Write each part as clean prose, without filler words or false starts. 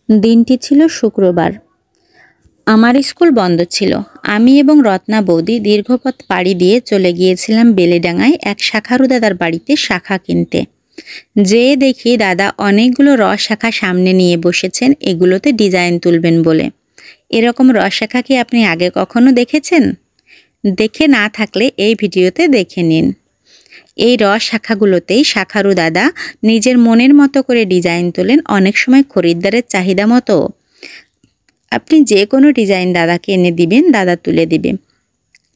দিনটি ছিল শুক্রবার। আমার স্কুল বন্ধ ছিল। আমি এবং রত্না বৌদি দীর্ঘপথ পাড়ি দিয়ে চলে গিয়েছিলাম বেলেডাঙায় এক শাখারু দাদার বাড়িতে শাখা কিনতে। যেয়ে দেখি দাদা অনেকগুলো রস শাখা সামনে নিয়ে বসেছেন, এগুলোতে ডিজাইন তুলবেন বলে। এরকম রস শাখা কি আপনি আগে কখনো দেখেছেন? দেখে না থাকলে এই ভিডিওতে দেখে নিন। এই রস শাখাগুলোতেই শাখারু দাদা নিজের মনের মতো করে ডিজাইন তোলেন, অনেক সময় খরিদ্দারের চাহিদা মতো। আপনি যে কোনো ডিজাইন দাদাকে এনে দিবেন, দাদা তুলে দিবে।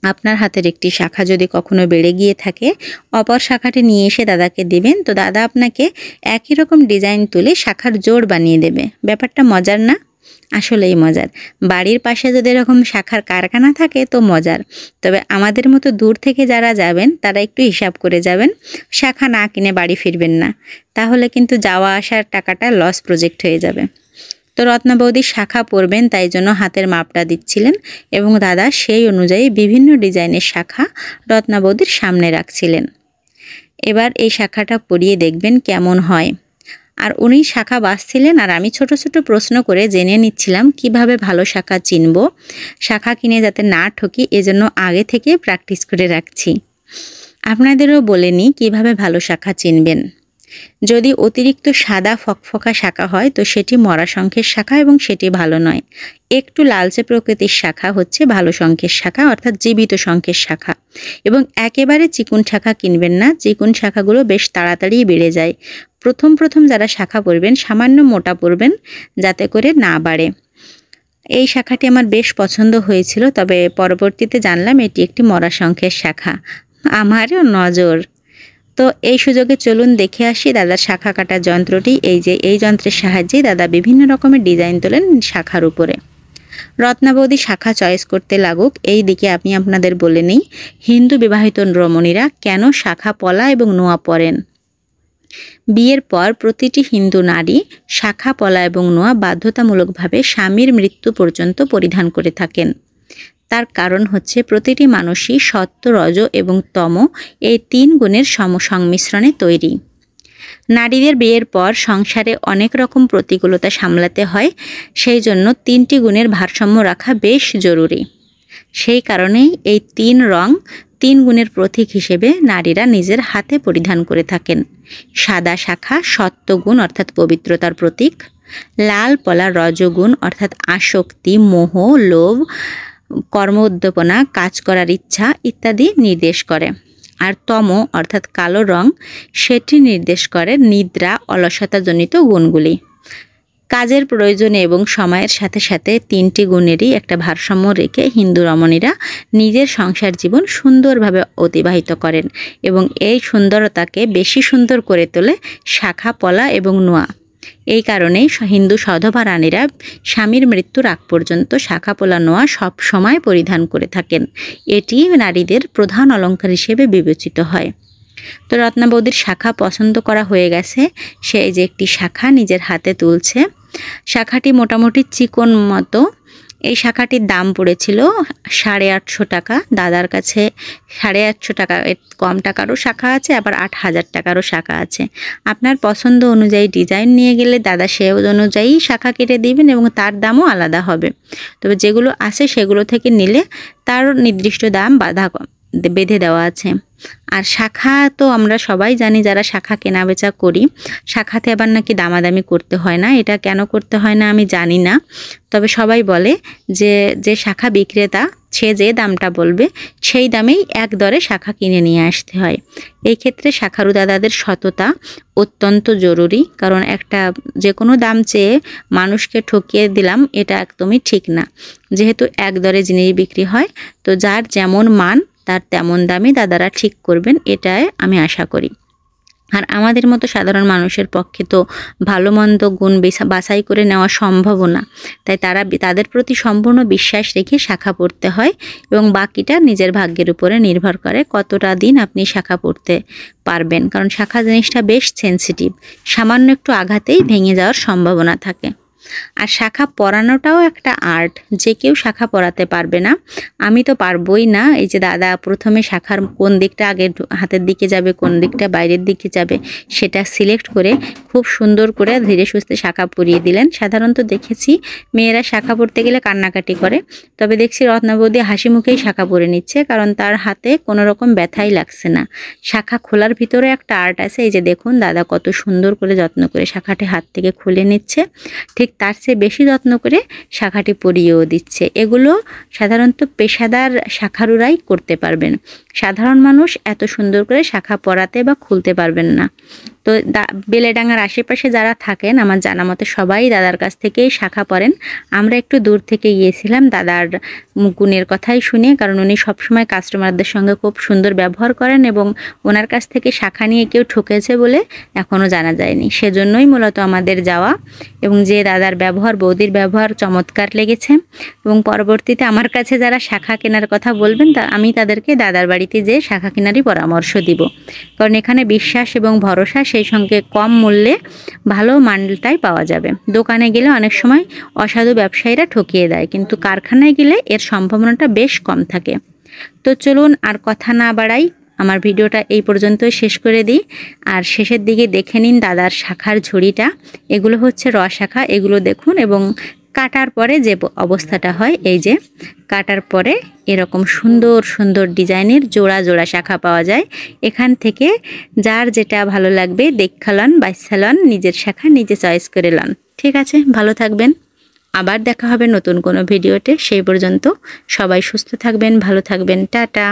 আপনার হাতের একটি শাখা যদি কখনো বেড়ে গিয়ে থাকে, অপর শাখাটি নিয়ে এসে দাদাকে দিবেন, তো দাদা আপনাকে একই রকম ডিজাইন তুলে শাখার জোড় বানিয়ে দেবে। ব্যাপারটা মজার না? আসলেই মজার। বাড়ির পাশে যদি এরকম শাখার কারখানা থাকে তো মজার। তবে আমাদের মতো দূর থেকে যারা যাবেন তারা একটু হিসাব করে যাবেন, শাখা না কিনে বাড়ি ফিরবেন না, তাহলে কিন্তু যাওয়া আসার টাকাটা লস প্রজেক্ট হয়ে যাবে। তো রত্না বৌদি শাখা পরবেন, তাই জন্য হাতের মাপটা দিচ্ছিলেন এবং দাদা সেই অনুযায়ী বিভিন্ন ডিজাইনের শাখা রত্না বৌদির সামনে রাখছিলেন। এবার এই শাখাটা পরিয়ে দেখবেন কেমন হয়। আর উনি শাখা বাছছিলেন আর আমি ছোট ছোট প্রশ্ন করে জেনে নিচ্ছিলাম কিভাবে ভালো শাখা চিনব। শাখা কিনে যাতে না ঠকি, এজন্য আগে থেকে প্র্যাকটিস করে রাখছি। আপনাদেরও বলে নিই কীভাবে ভালো শাখা চিনবেন। যদি অতিরিক্ত সাদা ফকফকা শাখা হয় তো সেটি মরা শঙ্খের শাখা এবং সেটি ভালো নয়। একটু লালচে প্রকৃতির শাখা হচ্ছে ভালো শঙ্খের শাখা, অর্থাৎ জীবিত শঙ্খের শাখা। এবং একেবারে চিকুন শাখা কিনবেন না, চিকুন শাখাগুলো বেশ তাড়াতাড়ি বেড়ে যায়। প্রথম প্রথম যারা শাখা পরবেন সামান্য মোটা পরবেন, যাতে করে না বাড়ে। এই শাখাটি আমার বেশ পছন্দ হয়েছিল, তবে পরবর্তীতে জানলাম এটি একটি মরা শঙ্খের শাখা। আমারও নজর। তো এই সুযোগে চলুন দেখে আসি দাদার শাখা কাটার যন্ত্রটি। এই যন্ত্রের সাহায্যে দাদা বিভিন্ন রকমের ডিজাইন তোলেন শাখার উপরে। রত্না বৌদি শাখা চয়েস করতে লাগুক, এই দিকে আমি আপনাদের বলে নিই হিন্দু বিবাহিত রমণীরা কেন শাখা পলা এবং নোয়া পরেন। বিয়ের পর প্রতিটি হিন্দু নারী শাখা পলা এবং নোয়া বাধ্যতামূলকভাবে স্বামীর মৃত্যু পর্যন্ত পরিধান করে থাকেন। তার কারণ হচ্ছে প্রতিটি মানুষই সত্ত্ব, রজ এবং তম এই 3 গুণের সংমিশ্রণে তৈরি। নারীদের বিয়ের পর সংসারে অনেক রকম প্রতিকূলতা সামলাতে হয়, সেই জন্য 3টি গুণের ভারসাম্য রাখা বেশ জরুরি। সেই কারণেই এই 3 রং 3 গুণের প্রতীক হিসেবে নারীরা নিজের হাতে পরিধান করে থাকেন। সাদা শাখা সত্ত্বগুণ অর্থাৎ পবিত্রতার প্রতীক, লাল পলা রজগুণ অর্থাৎ আসক্তি, মোহ, লোভ, কর্ম উদ্দীপনা, কাজ করার ইচ্ছা ইত্যাদি নির্দেশ করে। আর তম অর্থাৎ কালো রং সেটি নির্দেশ করে নিদ্রা, অলসতাজনিত গুণগুলি। কাজের প্রয়োজনে এবং সময়ের সাথে সাথে 3টি গুণেরই একটা ভারসাম্য রেখে হিন্দু রমণীরা নিজের সংসার জীবন সুন্দরভাবে অতিবাহিত করেন এবং এই সুন্দরতাকে বেশি সুন্দর করে তোলে শাখা পলা এবং নোয়া। এই কারণেই হিন্দু সধবা রানীরা স্বামীর মৃত্যুর আগ পর্যন্ত শাখা পলা নোয়া সব সময় পরিধান করে থাকেন। এটি নারীদের প্রধান অলংকার হিসেবে বিবেচিত হয়। তো রত্না বৌদির শাখা পছন্দ করা হয়ে গেছে, সে যে একটি শাখা নিজের হাতে তুলছে। শাখাটি মোটামুটি চিকন মতো। এই শাখাটির দাম পড়েছিল 850 টাকা। দাদার কাছে 850 টাকা, কম টাকারও শাখা আছে, আবার 8000 টাকারও শাখা আছে। আপনার পছন্দ অনুযায়ী ডিজাইন নিয়ে গেলে দাদা সে অনুযায়ী শাখা কেটে দিবেন এবং তার দামও আলাদা হবে। তবে যেগুলো আছে সেগুলো থেকে নিলে তার নির্দিষ্ট দাম বেঁধে দেওয়া আছে। আর শাখা তো আমরা সবাই জানি যারা শাখা কেনা বেচা করি, শাখাতে আবার নাকি দামাদামি করতে হয় না। এটা কেন করতে হয় না আমি জানি না, তবে সবাই বলে যে শাখা বিক্রেতা সে যে দামটা বলবে সেই দামেই এক দরে শাখা কিনে নিয়ে আসতে হয়। এই ক্ষেত্রে শাখারু দাদাদের সততা অত্যন্ত জরুরি, কারণ একটা যে কোনো দাম চেয়ে মানুষকে ঠকিয়ে দিলাম এটা একদমই ঠিক না। যেহেতু এক দরে জিনিস বিক্রি হয়, তো যার যেমন মান তার তেমন দামই দাদারা ঠিক করবেন, এটাই আমি আশা করি। আর আমাদের মতো সাধারণ মানুষের পক্ষে তো ভালো মন্দ গুণ বাছাই করে নেওয়া সম্ভব না, তাই তাদের প্রতি সম্পূর্ণ বিশ্বাস রেখে শাখা পড়তে হয় এবং বাকিটা নিজের ভাগ্যের উপরে নির্ভর করে কতটা দিন আপনি শাখা পড়তে পারবেন। কারণ শাখা জিনিসটা বেশ সেন্সিটিভ, সামান্য একটু আঘাতেই ভেঙে যাওয়ার সম্ভাবনা থাকে। আর শাখা পরানোটাও একটা আর্ট, যে কেউ শাখা পরাতে পারবে না, আমি তো পারবই না। এই যে দাদা প্রথমে শাখার কোন দিকটা আগে হাতের দিকে যাবে, কোন দিকটা বাইরের দিকে যাবে, সেটা সিলেক্ট করে খুব সুন্দর করে ধীরে সুস্থে শাখা পরিয়ে দিলেন। সাধারণত দেখেছি মেয়েরা শাখা পরতে গেলে কান্নাকাটি করে, তবে দেখছি রত্না বৌদি হাসি মুখেই শাখা পরে নিচ্ছে, কারণ তার হাতে কোনো রকম ব্যথাই লাগছে না। শাখা খোলার ভিতরে একটা আর্ট আছে। এই যে দেখুন দাদা কত সুন্দর করে যত্ন করে শাখাটি হাত থেকে খুলে নিচ্ছে, ঠিক তার চেয়ে বেশি যত্ন করে শাখাটি পরিয়েও দিচ্ছে। এগুলো সাধারণত পেশাদার শাখারুরাই করতে পারবেন, সাধারণ মানুষ এত সুন্দর করে শাখা পরাতে বা খুলতে পারবেন না। তো বেলেডাঙ্গার আশেপাশে যারা থাকেন আমার জানা মতে সবাই দাদার কাছ থেকেই শাখা পরেন। আমরা একটু দূর থেকে গিয়েছিলাম দাদার গুণের কথাই শুনে, কারণ উনি সবসময় কাস্টমারদের সঙ্গে খুব সুন্দর ব্যবহার করেন এবং ওনার কাছ থেকে শাখা নিয়ে কেউ ঠকেছে বলে এখনও জানা যায়নি। সেজন্যই মূলত আমাদের যাওয়া, এবং যে দাদার ব্যবহার, বৌদির ব্যবহার চমৎকার লেগেছে। এবং পরবর্তীতে আমার কাছে যারা শাখা কেনার কথা বলবেন আমি তাদেরকে দাদার বাড়িতে যেয়ে শাখা কেনারই পরামর্শ দিব, কারণ এখানে বিশ্বাস এবং ভরসা, সেই সঙ্গে কম মূল্যে ভালো মানটাই পাওয়া যাবে। দোকানে গেলে অনেক সময় অসাধু ব্যবসায়ীরা ঠকিয়ে দেয়, কিন্তু কারখানায় গেলে এর সম্ভাবনাটা বেশ কম থাকে। তো চলুন আর কথা না বাড়াই, আমার ভিডিওটা এই পর্যন্তই শেষ করে দিই। আর শেষের দিকে দেখে নিন দাদার শাখার ঝুড়িটা, এগুলো হচ্ছে র শাখা, এগুলো দেখুন। এবং কাটার পরে যে অবস্থাটা হয়, এই যে কাটার পরে এরকম সুন্দর সুন্দর ডিজাইনের জোড়া জোড়া শাখা পাওয়া যায়। এখান থেকে যার যেটা ভালো লাগবে দেখালন বাইসালন, নিজের শাখা নিজে চয়েস করে লন। ঠিক আছে, ভালো থাকবেন, আবার দেখা হবে নতুন কোনো ভিডিওতে। সেই পর্যন্ত সবাই সুস্থ থাকবেন, ভালো থাকবেন, টাটা।